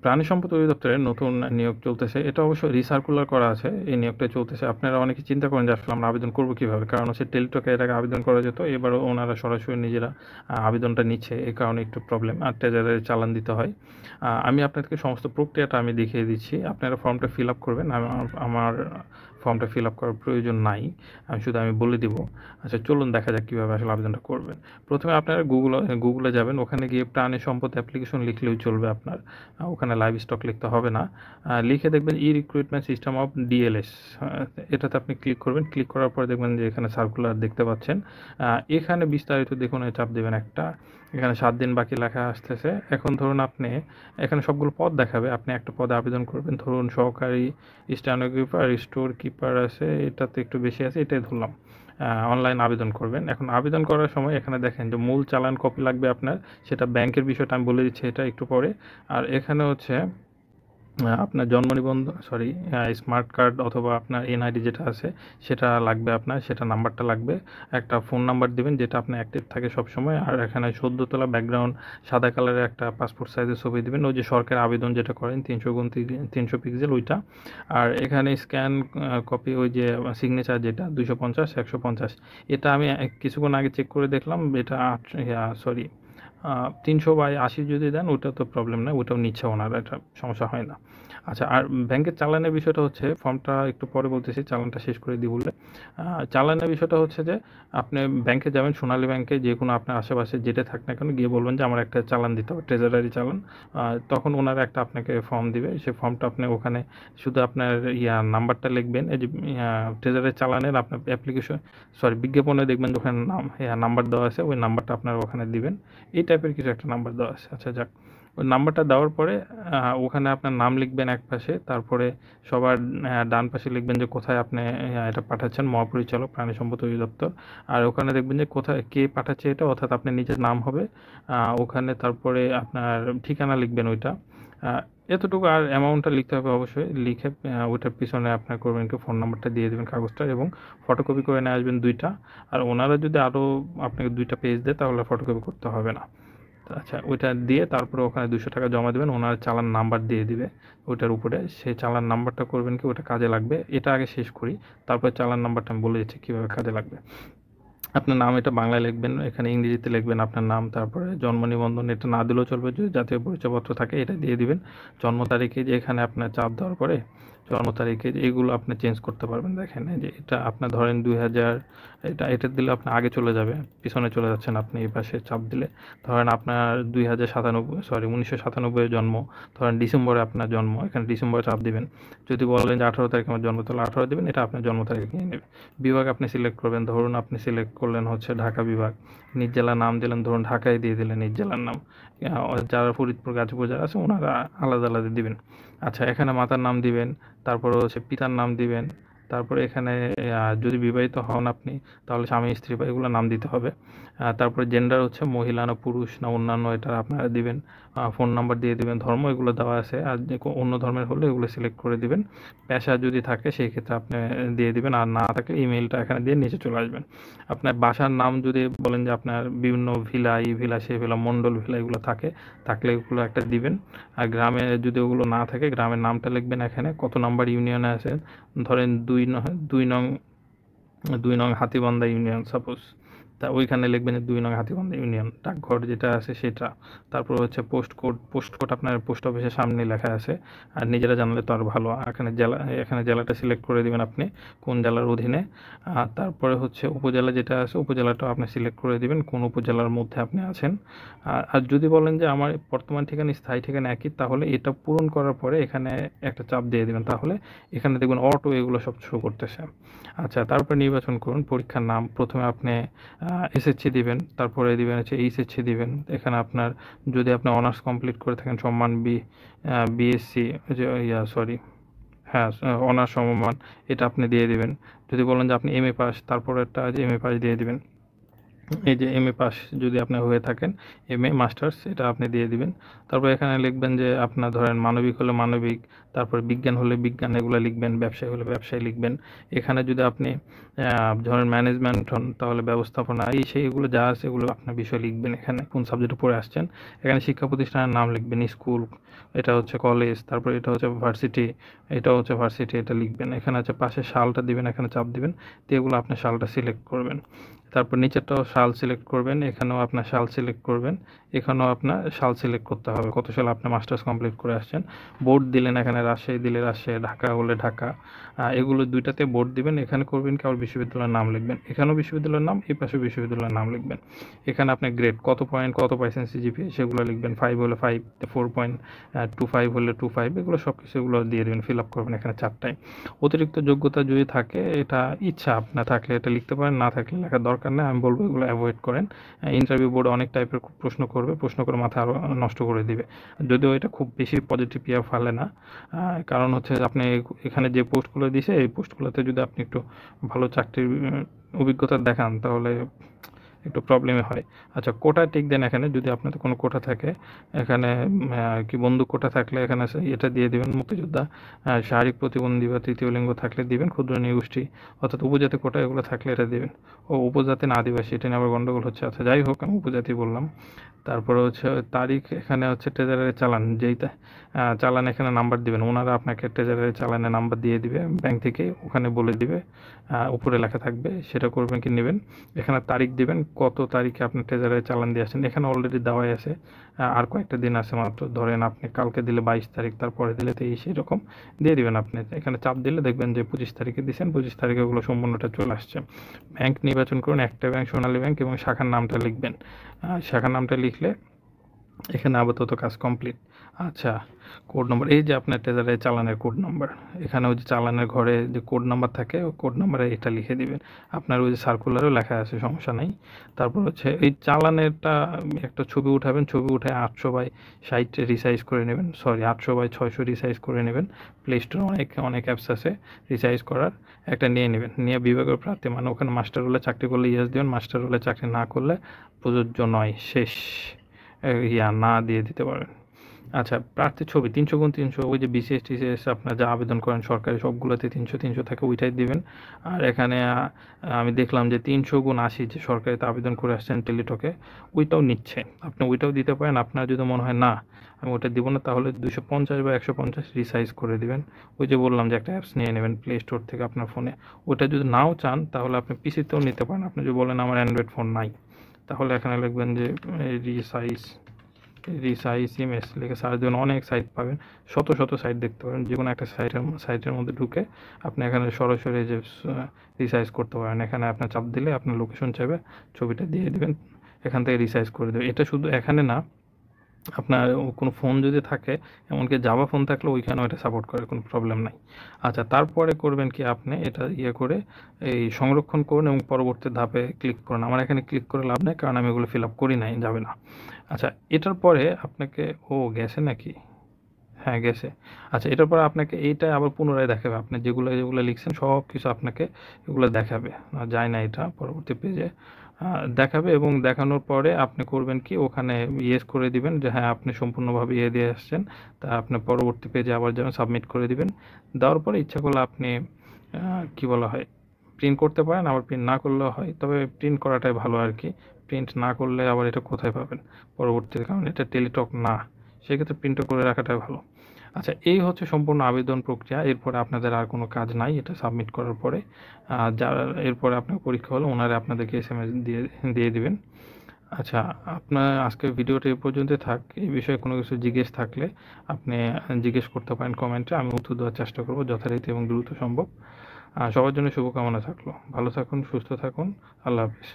প্রাণী সম্পদ অধিদপ্তরের নতুন নিয়োগ চলতেছে। এটা অবশ্য রিসার্কুলার করা আছে। এই নিয়োগটা চলতেছে। আপনারা অনেকে চিন্তা করেন যে আসলে আমরা আবেদন করব কিভাবে? কারণ হচ্ছে টেলিটকে এর আগে আবেদন করা যেত। এবারও ওনারা সরাসরি নিজেরা আবেদনটা নিচ্ছে। এই কারণে একটু প্রবলেম। আর ট্রেজারারে চালান দিতে হয়। আমি আপনাদেরকে সমস্ত প্রক্রিয়াটা আমি দেখিয়ে দিচ্ছি। আপনারা ফর্মটা ফিল আপ করবেন। আমার ফর্মটা ফিল আপ করার প্রয়োজন নাই। আমি বলে দিব। আচ্ছা চলুন দেখা যাক কীভাবে আসলে আবেদনটা করবেন। প্রথমে আপনারা গুগলে যাবেন। ওখানে গিয়ে প্রাণী সম্পদ অ্যাপ্লিকেশন লিখলেও চলবে আপনার। ওখানে লাইভ স্টক লিখতে হবে না। লিখে দেখবেন রিক্রুটমেন্ট সিস্টেম অফ ডিএলএস। এটাতে আপনি ক্লিক করবেন। ক্লিক করার পর দেখবেন যে এখানে সার্কুলার দেখতে পাচ্ছেন। এখানে বিস্তারিত দেখুন, চাপ দেবেন একটা। এখানে 7 দিন বাকি লেখা আসতেছে। এখন ধরুন আপনি এখানে সবগুলো পদ দেখাবে। আপনি একটা পদে আবেদন করবেন। ধরুন সহকারী স্টেনোগ্রাফার, স্টোর কিপার আছে, এটাতে একটু বেশি আছে, এটাই ধরলাম। অনলাইন আবেদন করবেন। এখন আবেদন করার সময় এখানে দেখেন যে মূল চালান কপি লাগবে আপনার। সেটা ব্যাংকের বিষয়টা আমি বলে দিচ্ছি এটা একটু পরে। আর এখানে হচ্ছে আপনার জন্ম নিবন্ধন, সরি, স্মার্ট কার্ড অথবা আপনার এনআইডি যেটা আছে সেটা লাগবে আপনার, সেটা নাম্বারটা লাগবে। একটা ফোন নাম্বার দিবেন যেটা আপনার অ্যাক্টিভ থাকে সবসময়। আর এখানে সদ্য তোলা ব্যাকগ্রাউন্ড সাদা কালারের একটা পাসপোর্ট সাইজের ছবি দিবেন, ওই যে সরকারি আবেদন যেটা করেন 300x300 পিক্সেল ওইটা। আর এখানে স্ক্যান কপি, ওই যে সিগনেচার যেটা 250 150, এটা আমি কিছুক্ষণ আগে চেক করে দেখলাম, এটা 300/80 যদি দেন ওটা তো প্রবলেম নয়, ওটাও নিচ্ছে ওনারা, এটা সমস্যা হয় না। আচ্ছা, আর ব্যাংকের চালানের বিষয়টা হচ্ছে, ফর্মটা একটু পরে বলতেছি, চালানটা শেষ করে দিই বললে। চালানের বিষয়টা হচ্ছে যে আপনি ব্যাংকে যাবেন, সোনালী ব্যাংকে, যে কোনো আপনার আশেপাশে যেটা থাক না কেন, গিয়ে বলবেন যে আমার একটা চালান দিতে হবে, ট্রেজারারি চালান। তখন ওনারা একটা আপনাকে ফর্ম দিবে। সেই ফর্মটা আপনি ওখানে শুধু আপনার নাম্বারটা লিখবেন। এই যে ট্রেজারারি চালানের আপনার বিজ্ঞাপনে দেখবেন যে ওখানে নাম্বার দেওয়া আছে, ওই নাম্বারটা আপনার ওখানে দিবেন। এই টাইপের কিছু একটা নাম্বার দেওয়া আছে। আচ্ছা যাক, ওই নাম্বারটা দেওয়ার পরে ওখানে আপনার নাম লিখবেন এক পাশে, তারপরে সবার ডান পাশে লিখবেন যে কোথায় আপনি এটা পাঠাচ্ছেন, মহাপরিচালক প্রাণী সম্পদ অধিদপ্তর। আর ওখানে দেখবেন যে কোথায় কে পাঠাচ্ছে এটা, অর্থাৎ আপনার নিজের নাম হবে ওখানে। তারপরে আপনার ঠিকানা লিখবেন ওইটা, এতটুকু। আর অ্যামাউন্টটা লিখতে হবে অবশ্যই। লিখে ওইটার পিছনে আপনার করবেন কি, ফোন নাম্বারটা দিয়ে দেবেন কাগজটা, এবং ফটোকপি করে নিয়ে আসবেন 2টা। আর ওনারা যদি আরও আপনাকে 2টা পেজ দেয় তাহলে ফটোকপি করতে হবে না। আচ্ছা, ওইটা দিয়ে তারপরে ওখানে 200 টাকা জমা দেবেন। ওনার চালান নাম্বার দিয়ে দিবে ওইটার উপরে। সেই চালান নাম্বারটা করবেন কি, ওটা কাজে লাগবে। এটা আগে শেষ করি, তারপরে চালান নাম্বারটা আমি বলে দিচ্ছি কীভাবে কাজে লাগবে। আপনার নাম এটা বাংলায় লিখবেন, এখানে ইংরেজিতে লিখবেন আপনার নাম, তারপরে জন্ম নিবন্ধন এটা না দিলেও চলবে, যদি জাতীয় পরিচয়পত্র থাকে এটা দিয়ে দিবেন। জন্ম তারিখে যে এখানে আপনার চাপ দেওয়ার পরে জন্ম তারিখে এগুলো আপনি চেঞ্জ করতে পারবেন। দেখেন এই যে এটা আপনার ধরেন 2000, এটা দিলে আপনি আগে চলে যাবে, পিছনে চলে যাচ্ছেন আপনি এই পাশে চাপ দিলে। ধরেন আপনার 1997 জন্ম, ধরেন ডিসেম্বরে আপনার জন্ম, এখানে ডিসেম্বরে চাপ দিবেন। যদি বলেন যে 18 তারিখে আমার জন্ম, তাহলে 18 দিবেন, এটা আপনার জন্ম তারিখ নিয়ে নেবে। বিভাগ আপনি সিলেক্ট করবেন, ধরুন আপনি সিলেক্ট করলেন হচ্ছে ঢাকা বিভাগ। নিজ জেলার নাম দিলেন, ধরুন ঢাকায় দিয়ে দিলেন নিজ জেলার নাম। যারা ফরিদপুর গাজীপুর যারা আছে ওনারা আলাদা আলাদা দিবেন। আচ্ছা, এখানে মাতার নাম দিবেন, তারপরে হচ্ছে পিতার নাম দিবেন। তারপরে এখানে যদি বিবাহিত হন আপনি, তাহলে স্বামী স্ত্রী বা এগুলো নাম দিতে হবে। তারপরে জেন্ডার হচ্ছে মহিলা না পুরুষ না অন্যান্য, এটা আপনারা দিবেন। ফোন নাম্বার দিয়ে দিবেন। ধর্ম এগুলো দেওয়া আছে, আর যে অন্য ধর্মের হলে এগুলো সিলেক্ট করে দিবেন। পেশা যদি থাকে সেই ক্ষেত্রে আপনি দিয়ে দিবেন, আর না থাকলে ইমেলটা এখানে দিয়ে নিচে চলে আসবেন। আপনার বাসার নাম যদি বলেন যে আপনার বিভিন্ন ভিলা, এই ভিলা সেই ভিলা, মণ্ডল ভিলা এগুলো থাকলে এগুলো একটা দিবেন। আর গ্রামে যদি ওগুলো না থাকে, গ্রামের নামটা লিখবেন এখানে, কত নাম্বার ইউনিয়নে আছেন। ধরেন 2 নং হাতীবান্ধা ইউনিয়ন সাপোজ, তা ওইখানে লিখবেন 2 নং হাতীবান্ধা ইউনিয়ন। ডাকঘর যেটা আছে সেটা। তারপর হচ্ছে পোস্ট কোড আপনার পোস্ট অফিসের সামনে লেখা আছে। আর নিজেরা জানলে তো আর ভালো। এখানে জেলাটা সিলেক্ট করে দিবেন আপনি কোন জেলার অধীনে। আর তারপরে হচ্ছে উপজেলা যেটা আছে, উপজেলাটাও আপনি সিলেক্ট করে দিবেন কোন উপজেলার মধ্যে আপনি আছেন। আর যদি বলেন যে আমার বর্তমান ঠিকানা স্থায়ী ঠিকানা একই, তাহলে এটা পূরণ করার পরে এখানে একটা চাপ দিয়ে দিবেন, তাহলে এখানে দেখবেন অটো এগুলো সব শো করতেছে। আচ্ছা, তারপর নির্বাচন করুন পরীক্ষার নাম। প্রথমে আপনি এসএসসি দিবেন, তারপরে দিবেন হচ্ছে এইচএসসি দিবেন। এখানে আপনার যদি আপনি অনার্স কমপ্লিট করে থাকেন, সম্মান বিএসসি, যে হ্যাঁ, অনার্স সমমান, এটা আপনি দিয়ে দিবেন। যদি বলেন যে আপনি এমএ পাস, তারপরে একটা এমএ পাস দিয়ে দিবেন। এই যে এমএ পাস যদি আপনি হয়ে থাকেন, এমএ মাস্টার্স এটা আপনি দিয়ে দিবেন। তারপর এখানে লিখবেন যে আপনার ধরেন মানবিক হলে মানবিক, তারপর বিজ্ঞান হলে বিজ্ঞান, এগুলো লিখবেন। ব্যবসায় হলে ব্যবসায় লিখবেন। এখানে যদি আপনি ধরেন ম্যানেজমেন্ট হন তাহলে ব্যবস্থাপনা, এই সেই এগুলো যা আছে এগুলো আপনার বিষয় লিখবেন। এখানে কোন সাবজেক্টে পড়ে আসছেন, এখানে শিক্ষা প্রতিষ্ঠানের নাম লিখবেন, স্কুল, এটা হচ্ছে কলেজ, তারপর এটা হচ্ছে ভার্সিটি, এটা হচ্ছে ভার্সিটি, এটা লিখবেন। এখানে হচ্ছে পাশে সালটা দিবেন, এখানে চাপ দিবেন, তো এগুলো আপনি সালটা সিলেক্ট করবেন। তারপর নিচেরটাও সাল সিলেক্ট করবেন, এখানেও আপনার সাল সিলেক্ট করবেন, এখানেও আপনার সাল সিলেক্ট করতে হবে কত সালে আপনি মাস্টার্স কমপ্লিট করে আসছেন। বোর্ড দিলেন, এখানে রাজশাহী দিলে রাজশাহী, ঢাকা হলে ঢাকা, এগুলো দুইটাতে বোর্ড দিবেন। এখানে করবেন কি আবার বিশ্ববিদ্যালয়ের নাম লিখবেন, এখানেও বিশ্ববিদ্যালয়ের নাম, এই পাশে বিশ্ববিদ্যালয়ের নাম লিখবেন। এখানে আপনি গ্রেড কত পয়েন্ট কত পাইছেন সিজিপিএ সেগুলো লিখবেন, 5 হলে 5, 4.25 হলে 25, এগুলো সব কিছু এগুলো দিয়ে দেবেন, ফিল আপ করবেন এখানে চারটায়। অতিরিক্ত যোগ্যতা যদি থাকে, এটা ইচ্ছা আপনার থাকলে এটা লিখতে পারেন, না থাকলে লেখার দরকার নেই, আমি বলবো এগুলো অ্যাভয়েড করেন। ইন্টারভিউ বোর্ড অনেক টাইপের প্রশ্ন করবে, প্রশ্ন করে মাথা আরও নষ্ট করে দিবে। যদিও এটা খুব বেশি পজিটিভ ইয়ে ফেলে না, কারণ হচ্ছে আপনি এখানে যে পোস্টগুলো দিছে এই পোস্টগুলোতে যদি আপনি একটু ভালো চাকরির অভিজ্ঞতা দেখান তাহলে একটু প্রবলেমে হয়। আচ্ছা, কোটা টিক দেন এখানে যদি আপনাদের কোনো কোটা থাকে, এখানে কি বন্ধু কোটা থাকলে এখানে এটা দিয়ে দিবেন, মুক্তিযোদ্ধা, শারীরিক প্রতিবন্ধী বা তৃতীয় লিঙ্গ থাকলে দিবেন, ক্ষুদ্র নৃগোষ্ঠী অর্থাৎ উপজাতি কোটা এগুলো থাকলে এটা দিবেন। ও উপজাতি না আদিবাসী, এটা নিয়ে আবার গন্ডগোল হচ্ছে। আচ্ছা যাই হোক, আমি উপজাতি বললাম। তারপরে হচ্ছে তারিখ, এখানে হচ্ছে ট্রেজারারের চালান, যেইটা চালান এখানে নাম্বার দিবেন, ওনারা আপনাকে ট্রেজারারের চালানের নাম্বার দিয়ে দিবে ব্যাংক থেকে, ওখানে বলে দিবে, উপরে লেখা থাকবে, সেটা করবেন কি নেবেন। এখানে তারিখ দিবেন কত তারিখে আপনি ট্রেজারারে চালান দিয়ে আসেন, এখানে অলরেডি দেওয়াই আছে, আর কয়েকটা দিন আছে মাত্র, ধরেন আপনি কালকে দিলে 22 তারিখ, তারপরে দিলে 23, এরকম দিয়ে দিবেন আপনি। এখানে চাপ দিলে দেখবেন যে 25 তারিখে দিয়েছেন, 25 তারিখে ওগুলো সম্পূর্ণটা চলে আসছে। ব্যাংক নির্বাচন করুন, একটা ব্যাংক সোনালী ব্যাংক, এবং শাখার নামটা লিখবেন। শাখার নামটা লিখলে এখানে আপাতত কাজ কমপ্লিট। আচ্ছা, কোড নম্বর, এই যে আপনার ট্রেজারের চালানের কোড নাম্বার, এখানে ওই যে চালানের ঘরে যে কোড নাম্বার থাকে ওই কোড নাম্বারে এটা লিখে দিবেন। আপনার ওই যে সার্কুলারেও লেখা আছে, সমস্যা নেই। তারপর হচ্ছে এই চালানেরটা একটা ছবি উঠাবেন, ছবি উঠে 800/60 রিসাইজ করে নেবেন, সরি 800/600 রিসাইজ করে নেবেন। প্লে স্টোরে অনেক অনেক অ্যাপস আছে রিসাইজ করার, একটা নিয়ে নেবেন, নিয়ে বিভাগের প্রার্থী মানে ওখানে মাস্টার হলে চাকরি করলে ইয়েস দেবেন, মাস্টার হলে চাকরি না করলে প্রযোজ্য নয়, শেষ, না দিয়ে দিতে পারেন। আচ্ছা, প্রার্থীর ছবি 300x300, ওই যে বিসিএস টিসিএস আপনার যা আবেদন করেন সরকারি সবগুলোতে 300 থাকে, ওইটাই দিবেন। আর এখানে আমি দেখলাম যে 300x80 যে সরকারিতে আবেদন করে আসছেন টেলিটকে, ওইটাও নিচ্ছে, আপনি ওইটাও দিতে পারেন। আপনার যদি মনে হয় না আমি ওটা দিব না, তাহলে 250/150 রিসাইজ করে দিবেন। ওই যে বললাম যে একটা অ্যাপস নিয়ে নেবেন প্লে স্টোর থেকে আপনার ফোনে। ওইটা যদি নাও চান তাহলে আপনি পিসিতেও নিতে পারেন। আপনি যদি বলেন আমার অ্যান্ড্রয়েড ফোন নাই, তাহলে এখানে লিখবেন যে রিসাইজ ইমেজ লিখে সার্চ দেবেন, অনেক সাইট পাবেন, শত শত সাইট দেখতে পাবেন। যে কোনো একটা সাইটের মধ্যে ঢুকে আপনি এখানে সরাসরি যে রিসাইজ করতে পারেন, এখানে আপনার চাপ দিলে আপনার লোকেশন চাইবে, ছবিটা দিয়ে দিবেন, এখান থেকে রিসাইজ করে দেবে। এটা শুধু এখানে না, আপনার কোনো ফোন যদি থাকে, এমনকি জাভা ফোন থাকলে ওইখানেও এটা সাপোর্ট করে, কোনো প্রবলেম নাই। আচ্ছা, তারপরে করবেন কি আপনি এটা করে এই সংরক্ষণ করুন এবং পরবর্তী ধাপে ক্লিক করুন। আমার এখানে ক্লিক করে লাভ নেই, কারণ আমি এগুলো ফিল আপ করি নাই, যাবে না। আচ্ছা, এটার পরে আপনাকে গেছে নাকি, হ্যাঁ গেছে। আচ্ছা, এটার পরে আপনাকে এইটা আবার পুনরায় দেখাবে, আপনি যেগুলো যেগুলো লিখছেন সব কিছু আপনাকে এগুলো দেখাবে, যায় না এটা পরবর্তী পেজে দেখাবে। এবং দেখানোর পরে আপনি করবেন কি, ওখানে ইয়েস করে দিবেন যে হ্যাঁ আপনি সম্পূর্ণভাবে দিয়ে আসছেন। তা আপনি পরবর্তী পেজে আবার যেন সাবমিট করে দিবেন। দেওয়ার পরে ইচ্ছা করলে আপনি কি বলা হয় প্রিন্ট করতে পারেন, আবার প্রিন্ট না করলেও হয়, তবে প্রিন্ট করাটাই ভালো আর কি। প্রিন্ট না করলে আবার এটা কোথায় পাবেন পরবর্তীতে, কারণ এটা টেলিটক না, সেক্ষেত্রে প্রিন্টও করে রাখাটাই ভালো। আচ্ছা, এই হচ্ছে সম্পূর্ণ আবেদন প্রক্রিয়া। এরপরে আপনাদের আর কোনো কাজ নাই, এটা সাবমিট করার পরে যারা এরপরে আপনার পরীক্ষা হলে ওনারা আপনাদেরকে SMS দিয়ে দিবেন। আচ্ছা, আপনার আজকের ভিডিওটা এই পর্যন্ত থাক। এই বিষয়ে কোনো কিছু জিজ্ঞেস থাকলে আপনি জিজ্ঞেস করতে পারেন কমেন্টে, আমি উত্তর দেওয়ার চেষ্টা করব যথারীতি এবং দ্রুত সম্ভব। সবার জন্য শুভকামনা থাকলো, ভালো থাকুন, সুস্থ থাকুন, আল্লাহ হাফিজ।